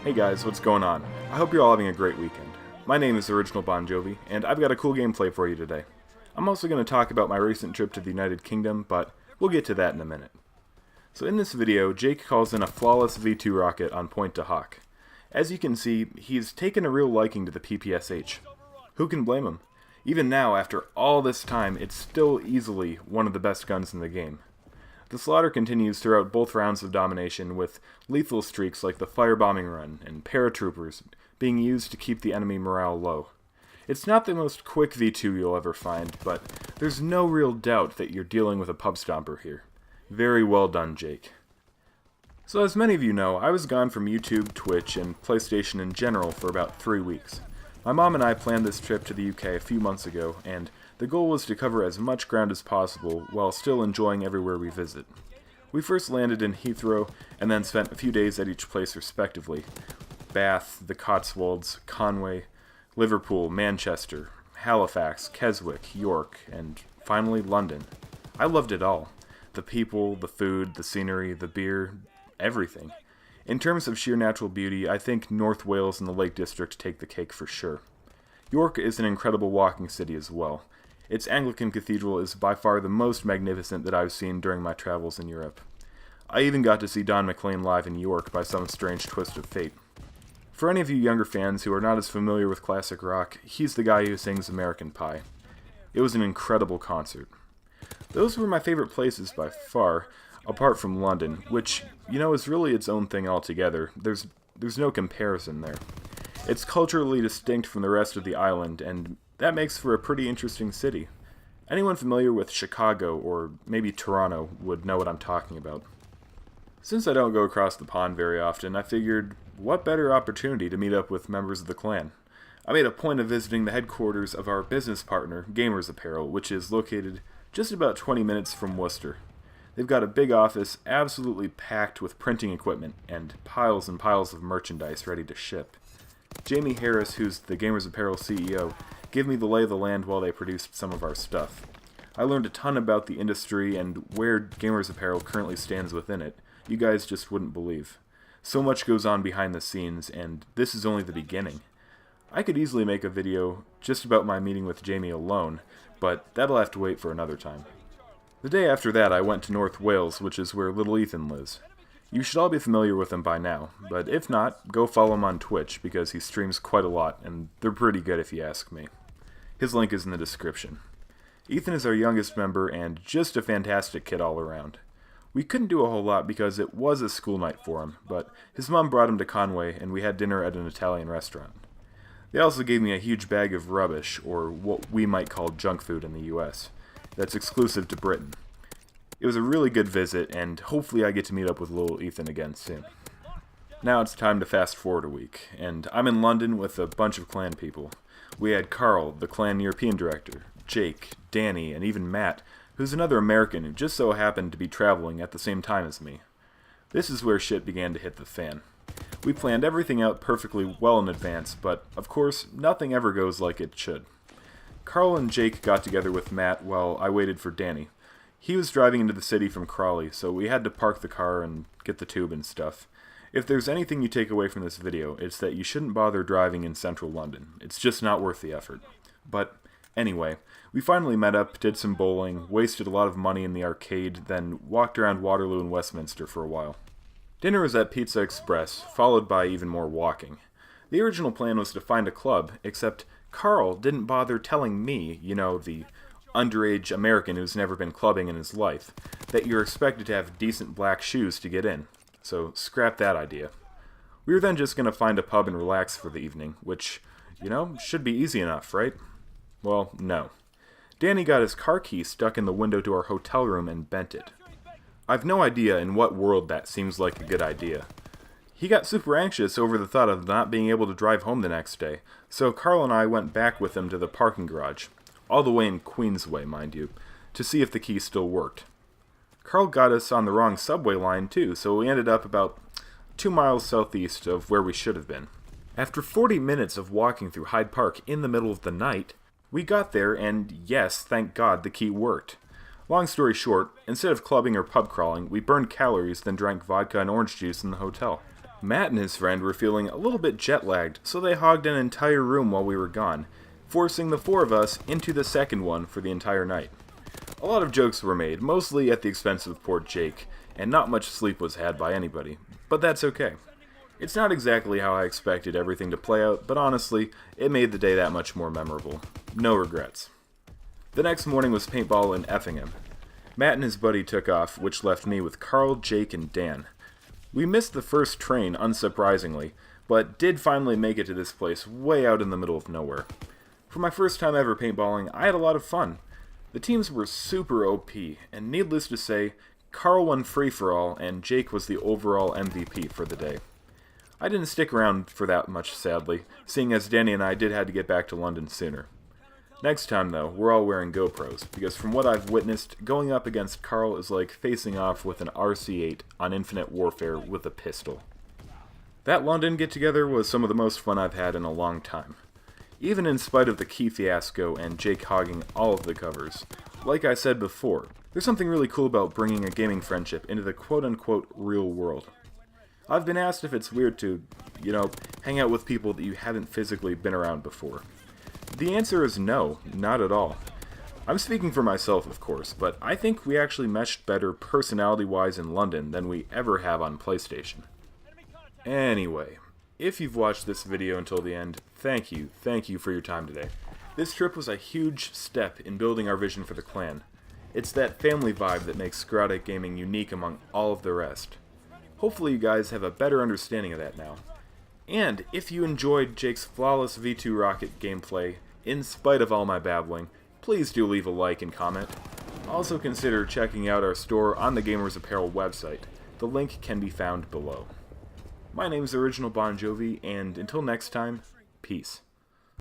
Hey guys, what's going on? I hope you're all having a great weekend. My name is Original Bon Jovi, and I've got a cool gameplay for you today. I'm also going to talk about my recent trip to the United Kingdom, but we'll get to that in a minute. So in this video, Jake calls in a flawless V2 rocket on point to Hawk. As you can see, he's taken a real liking to the PPSH. Who can blame him? Even now, after all this time, it's still easily one of the best guns in the game. The slaughter continues throughout both rounds of domination, with lethal streaks like the firebombing run and paratroopers being used to keep the enemy morale low. It's not the most quick V2 you'll ever find, but there's no real doubt that you're dealing with a pub stomper here. Very well done, Jake. So as many of you know, I was gone from YouTube, Twitch, and PlayStation in general for about 3 weeks. My mom and I planned this trip to the UK a few months ago, and the goal was to cover as much ground as possible while still enjoying everywhere we visit. We first landed in Heathrow and then spent a few days at each place respectively. Bath, the Cotswolds, Conway, Liverpool, Manchester, Halifax, Keswick, York, and finally London. I loved it all. The people, the food, the scenery, the beer, everything. In terms of sheer natural beauty, I think North Wales and the Lake District take the cake for sure. York is an incredible walking city as well. Its Anglican cathedral is by far the most magnificent that I've seen during my travels in Europe. I even got to see Don McLean live in York by some strange twist of fate. For any of you younger fans who are not as familiar with classic rock, he's the guy who sings American Pie. It was an incredible concert. Those were my favorite places by far, apart from London, which, is really its own thing altogether. There's no comparison there. It's culturally distinct from the rest of the island, and that makes for a pretty interesting city. Anyone familiar with Chicago, or maybe Toronto, would know what I'm talking about. Since I don't go across the pond very often, I figured, what better opportunity to meet up with members of the clan? I made a point of visiting the headquarters of our business partner, Gamers Apparel, which is located just about 20 minutes from Worcester. They've got a big office absolutely packed with printing equipment and piles of merchandise ready to ship. Jamie Harris, who's the Gamers Apparel CEO, gave me the lay of the land while they produced some of our stuff. I learned a ton about the industry and where Gamers Apparel currently stands within it. You guys just wouldn't believe. So much goes on behind the scenes, and this is only the beginning. I could easily make a video just about my meeting with Jamie alone, but that'll have to wait for another time. The day after that, I went to North Wales, which is where little Ethan lives. You should all be familiar with him by now, but if not, go follow him on Twitch, because he streams quite a lot, and they're pretty good if you ask me. His link is in the description. Ethan is our youngest member, and just a fantastic kid all around. We couldn't do a whole lot because it was a school night for him, but his mom brought him to Conway, and we had dinner at an Italian restaurant. They also gave me a huge bag of rubbish, or what we might call junk food in the US, that's exclusive to Britain. It was a really good visit, and hopefully I get to meet up with little Ethan again soon. Now it's time to fast forward a week, and I'm in London with a bunch of clan people. We had Carl, the clan European director, Jake, Danny, and even Matt, who's another American who just so happened to be traveling at the same time as me. This is where shit began to hit the fan. We planned everything out perfectly well in advance, but of course, nothing ever goes like it should. Carl and Jake got together with Matt while I waited for Danny. He was driving into the city from Crawley, so we had to park the car and get the tube and stuff. If there's anything you take away from this video, it's that you shouldn't bother driving in central London. It's just not worth the effort. But anyway, we finally met up, did some bowling, wasted a lot of money in the arcade, then walked around Waterloo and Westminster for a while. Dinner was at Pizza Express, followed by even more walking. The original plan was to find a club, except Carl didn't bother telling me, the underage American who's never been clubbing in his life, that you're expected to have decent black shoes to get in. So scrap that idea. We were then just going to find a pub and relax for the evening, which, should be easy enough, right? Well, no. Danny got his car key stuck in the window to our hotel room and bent it. I've no idea in what world that seems like a good idea. He got super anxious over the thought of not being able to drive home the next day, so Carl and I went back with him to the parking garage, all the way in Queensway, mind you, to see if the key still worked. Carl got us on the wrong subway line too, so we ended up about 2 miles southeast of where we should have been. After 40 minutes of walking through Hyde Park in the middle of the night, we got there and yes, thank God, the key worked. Long story short, instead of clubbing or pub crawling, we burned calories then drank vodka and orange juice in the hotel. Matt and his friend were feeling a little bit jet-lagged, so they hogged an entire room while we were gone, forcing the four of us into the second one for the entire night. A lot of jokes were made, mostly at the expense of poor Jake, and not much sleep was had by anybody, but that's okay. It's not exactly how I expected everything to play out, but honestly, it made the day that much more memorable. No regrets. The next morning was paintball in Effingham. Matt and his buddy took off, which left me with Carl, Jake, and Dan. We missed the first train, unsurprisingly, but did finally make it to this place way out in the middle of nowhere. For my first time ever paintballing, I had a lot of fun. The teams were super OP, and needless to say, Carl won free-for-all, and Jake was the overall MVP for the day. I didn't stick around for that much, sadly, seeing as Danny and I did have to get back to London sooner. Next time, though, we're all wearing GoPros, because from what I've witnessed, going up against Carl is like facing off with an RC-8 on Infinite Warfare with a pistol. That London get-together was some of the most fun I've had in a long time. Even in spite of the key fiasco and Jake hogging all of the covers. Like I said before, there's something really cool about bringing a gaming friendship into the quote-unquote real world. I've been asked if it's weird to, hang out with people that you haven't physically been around before. The answer is no, not at all. I'm speaking for myself, of course, but I think we actually meshed better personality-wise in London than we ever have on PlayStation. Anyway, if you've watched this video until the end, thank you for your time today. This trip was a huge step in building our vision for the clan. It's that family vibe that makes Skirata gaming unique among all of the rest. Hopefully you guys have a better understanding of that now. And if you enjoyed Jake's flawless V2 rocket gameplay, in spite of all my babbling, please do leave a like and comment. Also consider checking out our store on the Gamers Apparel website. The link can be found below. My name is Original Bon Jovi, and until next time, peace.